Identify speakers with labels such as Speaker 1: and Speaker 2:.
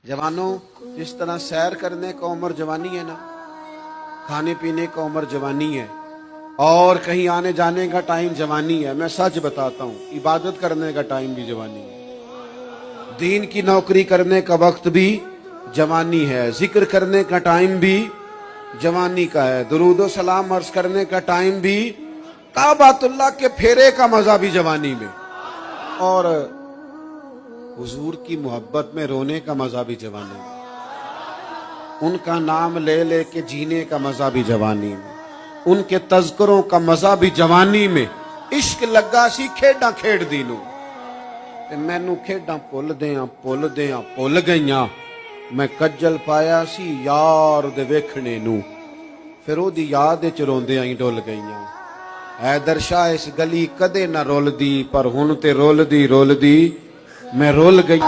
Speaker 1: जवानों, जिस तरह सैर करने का उम्र जवानी है ना, खाने पीने का उम्र जवानी है, और कहीं आने जाने का टाइम जवानी है। मैं सच बताता हूँ, इबादत करने का टाइम भी जवानी है, दीन की नौकरी करने का वक्त भी जवानी है, जिक्र करने का टाइम भी जवानी का है, दुरूद सलाम अर्ज करने का टाइम भी, काबातुल्लाह के फेरे का मजा भी जवानी में, और हुजूर की मोहब्बत में रोने का मजा भी जवानी में, उनका नाम ले ले के जीने का मजा भी जवानी में, उनके तज़किरों का मजा भी जवानी में। इश्क लगा सी खेडां खेड दी नूं ते मैनू खेडां भुल गईयां। मैं कज्जल पाया सी यार दे वेखणे नूं, फिर ओदी याद विच रोंदियां ही डुल गईयां। हैदर शाह इस गली कदे ना रुलदी, पर हुण ते रुलदी मैं रुल गई।